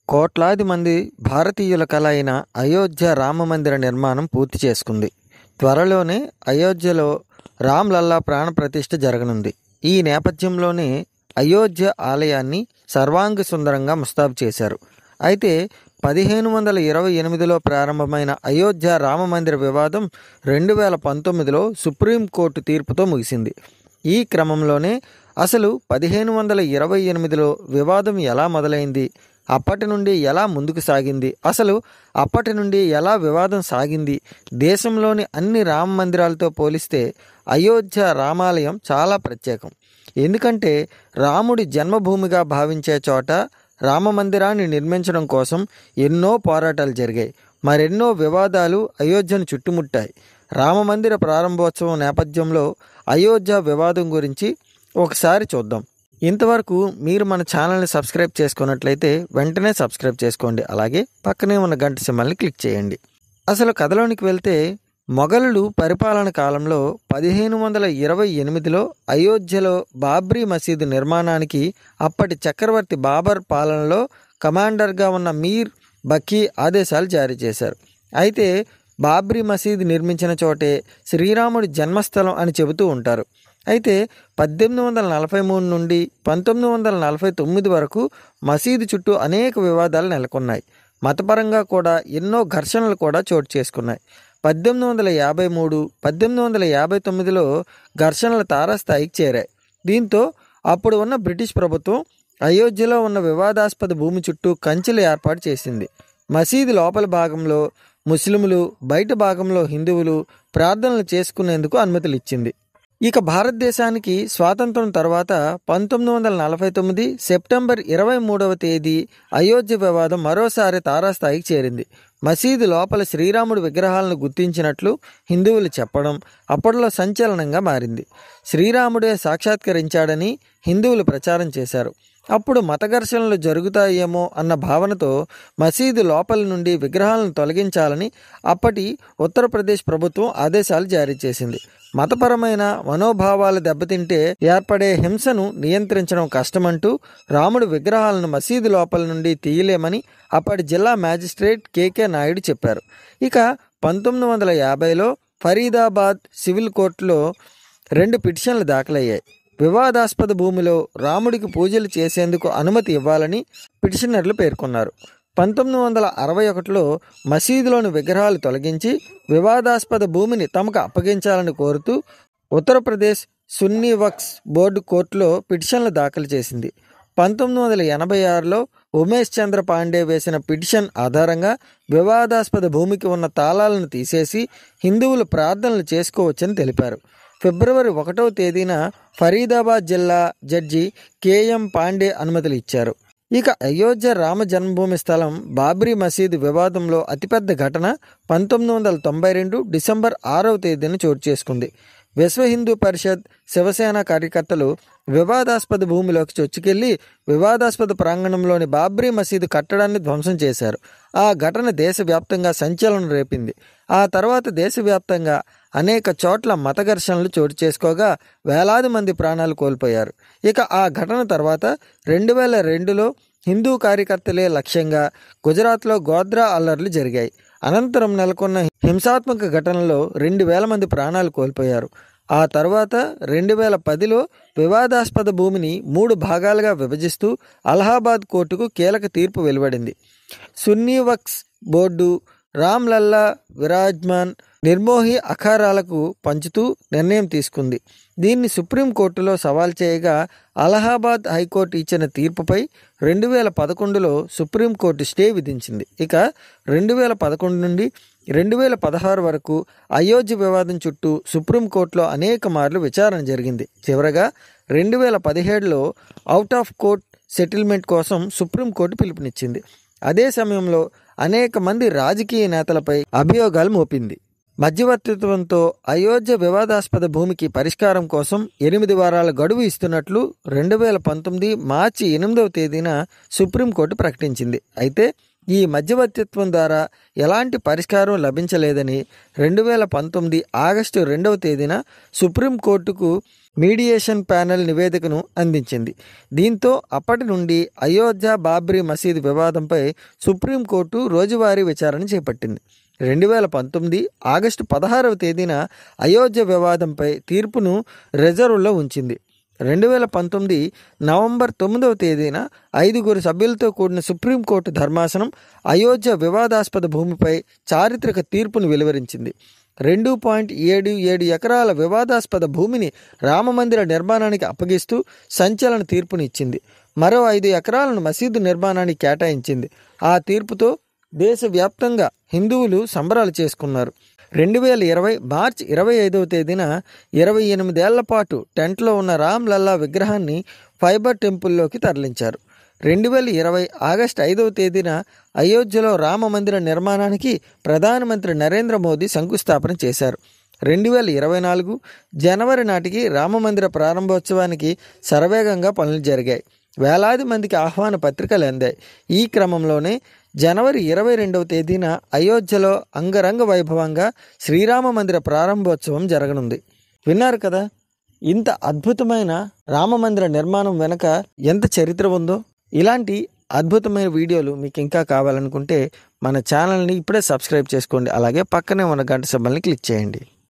కోట్లాది మంది భారతీయుల కల అయిన అయోధ్య రామమందిర నిర్మాణం పూర్తి చేసుకుంది. త్వరలోనే అయోధ్యలో రామ్లల్లా ప్రాణప్రతిష్ఠ జరగనుంది. ఈ నేపథ్యంలోనే అయోధ్య ఆలయాన్ని సర్వాంగ సుందరంగా ముస్తాబు చేశారు. అయితే 1528లో ప్రారంభమైన అయోధ్య రామమందిర వివాదం 2019లో సుప్రీంకోర్టు తీర్పుతో ముగిసింది. ఈ క్రమంలోనే అసలు 1528లో వివాదం ఎలా మొదలైంది, అప్పటి నుండి ఎలా ముందుకు సాగింది, అసలు అప్పటి నుండి ఎలా వివాదం సాగింది, దేశంలోని అన్ని రామ మందిరాలతో పోలిస్తే అయోధ్య రామాలయం చాలా ప్రత్యేకం. ఎందుకంటే రాముడి జన్మభూమిగా భావించే చోట రామ మందిరాన్ని నిర్మించడం కోసం ఎన్నో పోరాటాలు జరిగాయి. మరెన్నో వివాదాలు అయోధ్యను చుట్టుముట్టాయి. రామమందిర ప్రారంభోత్సవం నేపథ్యంలో అయోధ్య వివాదం గురించి ఒకసారి చూద్దాం. ఇంతవరకు మీరు మన ఛానల్ని సబ్స్క్రైబ్ చేసుకున్నట్లయితే వెంటనే సబ్స్క్రైబ్ చేసుకోండి. అలాగే పక్కనే ఉన్న గంట సింబల్ని క్లిక్ చేయండి. అసలు కథలోనికి వెళ్తే మొఘలులు పరిపాలన కాలంలో 1528లో అయోధ్యలో బాబ్రీ మసీదు నిర్మాణానికి అప్పటి చక్రవర్తి బాబర్ పాలనలో కమాండర్గా ఉన్న మీర్ బకీ ఆదేశాలు జారీ చేశారు. అయితే బాబ్రీ మసీదు నిర్మించిన చోటే శ్రీరాముడి జన్మస్థలం అని చెబుతూ ఉంటారు. అయితే 1843 నుండి 1949 వరకు మసీదు చుట్టూ అనేక వివాదాలు నెలకొన్నాయి. మతపరంగా కూడా ఎన్నో ఘర్షణలు కూడా చోటు చేసుకున్నాయి. 1853, 1859లో ఘర్షణల తారాస్థాయికి చేరాయి. దీంతో అప్పుడు ఉన్న బ్రిటిష్ ప్రభుత్వం అయోధ్యలో ఉన్న వివాదాస్పద భూమి చుట్టూ కంచెలు ఏర్పాటు చేసింది. మసీదు లోపల భాగంలో ముస్లింలు, బయట భాగంలో హిందువులు ప్రార్థనలు చేసుకునేందుకు అనుమతులు ఇచ్చింది. ఇక భారతదేశానికి స్వాతంత్రం తర్వాత 1949 సెప్టెంబర్ 23వ తేదీ అయోధ్య వివాదం మరోసారి తారాస్థాయికి చేరింది. మసీదు లోపల శ్రీరాముడి విగ్రహాలను గుర్తించినట్లు హిందువులు చెప్పడం అప్పట్లో సంచలనంగా మారింది. శ్రీరాముడే సాక్షాత్కరించాడని హిందువులు ప్రచారం చేశారు. అప్పుడు మత ఘర్షణలు జరుగుతాయేమో అన్న భావనతో మసీదు లోపల నుండి విగ్రహాలను తొలగించాలని అప్పటి ఉత్తరప్రదేశ్ ప్రభుత్వం ఆదేశాలు జారీ చేసింది. మతపరమైన మనోభావాలు దెబ్బతింటే ఏర్పడే హింసను నియంత్రించడం కష్టమంటూ రాముడి విగ్రహాలను మసీదు లోపల నుండి తీయలేమని అప్పటి జిల్లా మ్యాజిస్ట్రేట్ కె నాయుడు చెప్పారు. ఇక 1950లో ఫరీదాబాద్ సివిల్ కోర్టులో 2 పిటిషన్లు దాఖలయ్యాయి. వివాదాస్పద భూమిలో రాముడికి పూజలు చేసేందుకు అనుమతి ఇవ్వాలని పిటిషనర్లు పేర్కొన్నారు. 1961లో మసీదులోని విగ్రహాలు తొలగించి వివాదాస్పద భూమిని తమకు అప్పగించాలని కోరుతూ ఉత్తరప్రదేశ్ సున్నీ వక్ఫ్ బోర్డు కోర్టులో పిటిషన్లు దాఖలు చేసింది. 1986లో ఉమేష్ చంద్ర పాండే వేసిన పిటిషన్ ఆధారంగా వివాదాస్పద భూమికి ఉన్న తాళాలను తీసేసి హిందువులు ప్రార్థనలు చేసుకోవచ్చని తెలిపారు. ఫిబ్రవరి 1వ తేదీన ఫరీదాబాద్ జిల్లా జడ్జి కెఎం పాండే అనుమతులు ఇచ్చారు. ఇక అయోధ్య రామ జన్మభూమి స్థలం బాబ్రీ మసీదు వివాదంలో అతిపెద్ద ఘటన 1992 డిసెంబర్ 6వ తేదీన చోటు చేసుకుంది. విశ్వ హిందూ పరిషత్, శివసేన కార్యకర్తలు వివాదాస్పద భూమిలోకి చొచ్చుకెళ్లి వివాదాస్పద ప్రాంగణంలోని బాబ్రీ మసీదు కట్టడాన్ని ధ్వంసం చేశారు. ఆ ఘటన దేశవ్యాప్తంగా సంచలనం రేపింది. ఆ తర్వాత దేశవ్యాప్తంగా అనేక చోట్ల మత ఘర్షణలు చోటు చేసుకోగా వేలాది మంది ప్రాణాలు కోల్పోయారు. ఇక ఆ ఘటన తర్వాత 2002లో హిందూ కార్యకర్తలే లక్ష్యంగా గుజరాత్లో గోధ్రా అల్లర్లు జరిగాయి. అనంతరం నెలకొన్న హింసాత్మక ఘటనలో 2000 మంది ప్రాణాలు కోల్పోయారు. ఆ తర్వాత 2010లో వివాదాస్పద భూమిని 3 భాగాలుగా విభజిస్తూ అలహాబాద్ కోర్టుకు కీలక తీర్పు వెలువడింది. సున్నీ వక్ఫ్ బోర్డు రామ్లల్లా విరాజ్మాన్ నిర్మోహి అఖారాలకు పంచుతూ నిర్ణయం తీసుకుంది. దీన్ని సుప్రీంకోర్టులో సవాల్ చేయగా అలహాబాద్ హైకోర్టు ఇచ్చిన తీర్పుపై 2011లో సుప్రీంకోర్టు స్టే విధించింది. ఇక 2011 నుండి 2016 వరకు అయోధ్య వివాదం చుట్టూ సుప్రీంకోర్టులో అనేక మార్లు విచారణ జరిగింది. చివరగా 2017లో అవుట్ ఆఫ్ కోర్ట్ సెటిల్మెంట్ కోసం సుప్రీంకోర్టు పిలుపునిచ్చింది. అదే సమయంలో అనేక మంది రాజకీయ నేతలపై అభియోగాలు మోపింది. మధ్యవర్తిత్వంతో అయోధ్య వివాదాస్పద భూమికి పరిష్కారం కోసం 8 వారాల గడువు ఇస్తున్నట్లు 2019 మార్చి 8వ తేదీన సుప్రీంకోర్టు ప్రకటించింది. అయితే ఈ మధ్యవర్తిత్వం ద్వారా ఎలాంటి పరిష్కారం లభించలేదని 2019 ఆగస్టు 2వ తేదీన సుప్రీంకోర్టుకు మీడియేషన్ ప్యానెల్ నివేదికను అందించింది. దీంతో అప్పటి నుండి అయోధ్య బాబ్రీ మసీదు వివాదంపై సుప్రీంకోర్టు రోజువారీ విచారణ చేపట్టింది. 2019 ఆగస్టు 16వ తేదీన అయోధ్య వివాదంపై తీర్పును రిజర్వ్లో ఉంచింది. 2019 నవంబర్ 9వ తేదీన 5 సభ్యులతో కూడిన సుప్రీంకోర్టు ధర్మాసనం అయోధ్య వివాదాస్పద భూమిపై చారిత్రక తీర్పును వెలువరించింది. 2.77 ఎకరాల వివాదాస్పద భూమిని రామమందిర నిర్మాణానికి అప్పగిస్తూ సంచలన తీర్పునిచ్చింది. మరో 5 ఎకరాలను మసీదు నిర్మాణానికి కేటాయించింది. ఆ తీర్పుతో దేశవ్యాప్తంగా హిందువులు సంబరాలు చేసుకున్నారు. 2020 మార్చి 25వ తేదీన 28 ఏళ్ల పాటు టెంట్లో ఉన్న రామ్ లల్లా విగ్రహాన్ని ఫైబర్ టెంపుల్లోకి తరలించారు. 2020 ఆగస్టు 5వ తేదీన అయోధ్యలో రామ మందిర నిర్మాణానికి ప్రధానమంత్రి నరేంద్ర మోదీ శంకుస్థాపన చేశారు. 2024 జనవరి నాటికి రామమందిర ప్రారంభోత్సవానికి శరవేగంగా పనులు జరిగాయి. వేలాది మందికి ఆహ్వాన పత్రికలు అందాయి. ఈ క్రమంలోనే జనవరి 22వ తేదీన అయోధ్యలో అంగరంగ వైభవంగా శ్రీరామ మందిర ప్రారంభోత్సవం జరగనుంది. విన్నారు కదా, ఇంత అద్భుతమైన రామమందిర నిర్మాణం వెనుక ఎంత చరిత్ర ఉందో. ఇలాంటి అద్భుతమైన వీడియోలు మీకు ఇంకా కావాలనుకుంటే మన ఛానల్ని ఇప్పుడే సబ్స్క్రైబ్ చేసుకోండి. అలాగే పక్కనే ఉన్న గంట సింబల్ని క్లిక్ చేయండి.